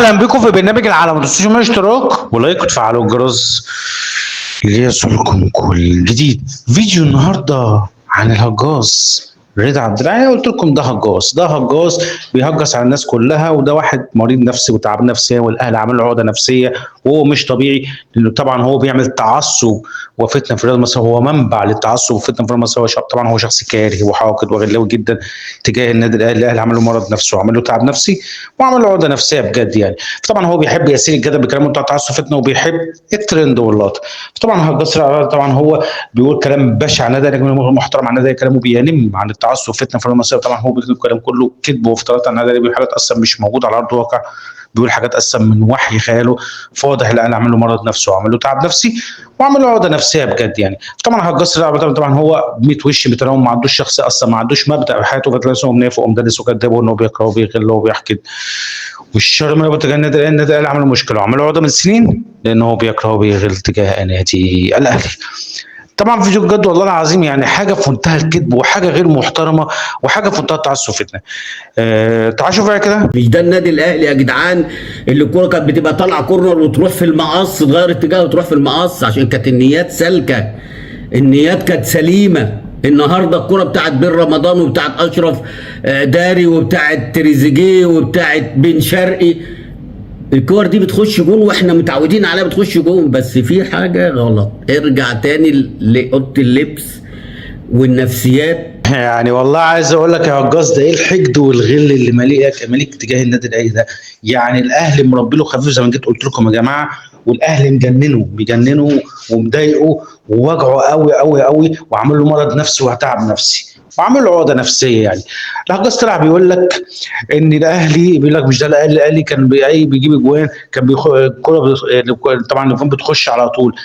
اهلا بكم في برنامج العالم، ما تنسوش تعملوا اشتراك ولايك وتفعلوا الجرس ليصلكم كل جديد. فيديو النهارده عن الهجاص رضا عبد العال. قلت لكم ده هجاص، ده هجاص بيهجص على الناس كلها، وده واحد مريض نفسي وتعب نفسيا، والاهل عملوا له عقده نفسيه وهو مش طبيعي، لانه طبعا هو بيعمل تعصب وفتنه في الرياضه المصريه، هو منبع للتعصب وفتنه في الرياضه المصريه. طبعا هو شخص كاره وحاقد وغلاوي جدا تجاه النادي الاهلي. الاهلي عمل له مرض نفسي وعمل له تعب نفسي وعمل له عقده نفسيه بجد يعني. فطبعا هو بيحب يسير الجدل بكلامه بتاع تعصب فتنه، وبيحب الترند واللقطه. فطبعا هجاص طبعا هو بيقول كلام بشع عن النادي الاهلي، محترم عن النادي، كلامه بينم عن التعصب فتنه في الرياضه المصريه. طبعا هو بيكتب كلام كله كذب وافتراءات عن النادي الاهلي، بيقول حاجات اصلا مش موجوده على ارض الواقع، بيقول حاجات اصلا من وحي خياله. فواضح الاهلي عمل له مرض نفسي وعمل له تعب نفسي وعمل له عقده نفسيه بجد يعني. طبعا هجاص طبعا هو 100 وش بتناول، ما عندوش شخصيه اصلا، ما عندوش مبدا في حياته، فتلاقيه منافق ومدرس وكذاب وانه بيكره وبيغل وبيحقد. والشر ما تجاه النادي الاهلي عمل مشكله وعمل له عقده من سنين، لانه هو بيكره وبيغل تجاه النادي الاهلي. طبعا فيديو بجد والله العظيم يعني حاجه في منتهى الكذب وحاجه غير محترمه وحاجه في منتهى التعصب فتنه. تعالوا شوفوا كده. مش ده النادي الاهلي يا جدعان اللي الكوره كانت بتبقى طالعه كورنر وتروح في المقص، تغير اتجاه وتروح في المقص عشان كانت النيات سالكه، النيات كانت سليمه. النهارده الكوره بتاعت بن رمضان وبتاعت اشرف داري وبتاعت تريزيجيه وبتاعت بن شرقي، الكور دي بتخش جون واحنا متعودين عليها بتخش جون، بس في حاجه غلط. ارجع تاني لاوضه اللبس والنفسيات. يعني والله عايز اقول لك يا هجاص، ده ايه الحقد والغل اللي مالك تجاه النادي الاهلي ده؟ يعني الاهلي مربي له خفيف زي ما جيت قلت لكم يا جماعه، والاهلي مجننه ومضايقه ووجعه قوي قوي قوي، وعامل له مرض نفسي وتعب نفسي وعامل له عقده نفسيه يعني. الهجاص طلع بيقول لك ان الاهلي، بيقول لك مش ده الاهلي كان بيجيب اجوان، كان الكوره طبعا الجون بتخش على طول،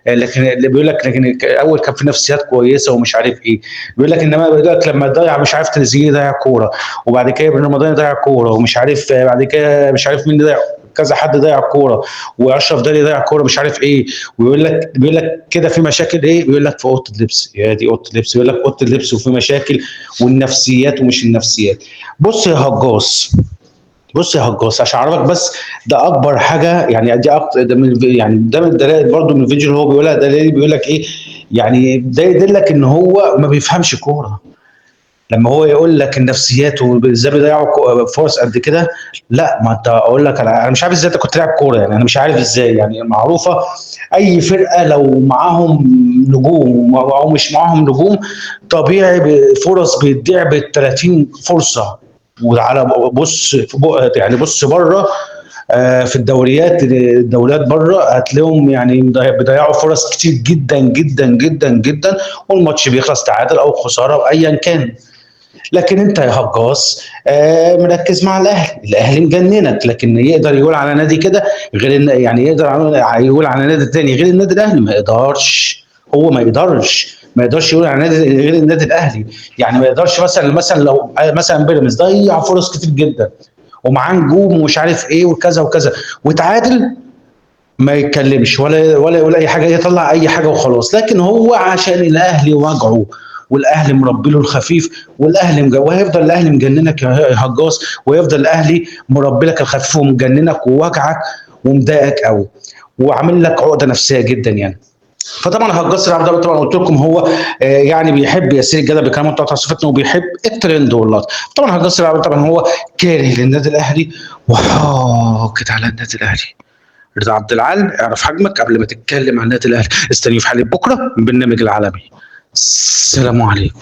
لكن بيقول لك اول كان في نفسيات كويسه ومش عارف ايه. بيقول لك انما بيقول لك لما ضيع مش عارف تريزيجيه ضيع كوره، وبعد كده بن رمضان ضيع كوره، ومش عارف بعد كده مش عارف مين ضيع، كذا حد ضيع كوره، واشرف داري ضيع كوره مش عارف ايه. بيقول لك كده في مشاكل ايه؟ بيقول لك في اوضه اللبس، يا دي اوضه اللبس، بيقول لك اوضه اللبس وفي مشاكل والنفسيات ومش النفسيات. بص يا هجاص، عشان اعرفك بس، ده اكبر حاجه يعني، دي اكتر ده من يعني ده من الدلائل برضه من الفيديو اللي هو بيقولها. دليل بيقول لك ايه يعني؟ ده يدلك ان هو ما بيفهمش كوره. لما هو يقول لك النفسيات وازاي بيضيعوا فرص قد كده، لا ما انت اقول لك انا مش عارف ازاي انت كنت لاعب كوره يعني، انا مش عارف ازاي يعني. معروفه اي فرقه لو معاهم نجوم او مش معاهم نجوم، طبيعي فرص بيضيع ب 30 فرصه. وعلى بص يعني بص بره في الدوريات بره هتلاقيهم يعني بيضيعوا فرص كتير جدا جدا جدا جدا، والماتش بيخلص تعادل او خساره او ايا كان. لكن انت يا هجاص مركز مع الاهلي مجننك، لكن يقدر يقول على نادي كده غير يعني يقدر يقول على نادي تاني غير النادي الاهلي؟ ما يقدرش. هو ما يقدرش يقول على نادي غير النادي الاهلي. يعني ما يقدرش مثلا لو مثلا بيراميدز ضيع فرص كتير جدا ومعاه نجوم ومش عارف ايه وكذا وكذا وتعادل، ما يتكلمش ولا يقول اي حاجه، يطلع اي حاجه وخلاص. لكن هو عشان الاهلي وجعه والاهلي مربي له الخفيف، وهيفضل الاهلي مجننك يا هجاص، ويفضل الاهلي مربي لك الخفيف ومجننك ووجعك ومضايقك قوي وعامل لك عقده نفسيه جدا يعني. فطبعا هجاص طبعا قلت لكم هو يعني بيحب يسير الجدل بكلامه بتاع تصفيتنا وبيحب الترند واللقطه. طبعا هجاص طبعا هو كاره للنادي الاهلي وحاقد على النادي الاهلي. رضا عبد العال، اعرف حجمك قبل ما تتكلم عن النادي الاهلي. استني في حلقه بكره من برنامج العالمي. السلام عليكم.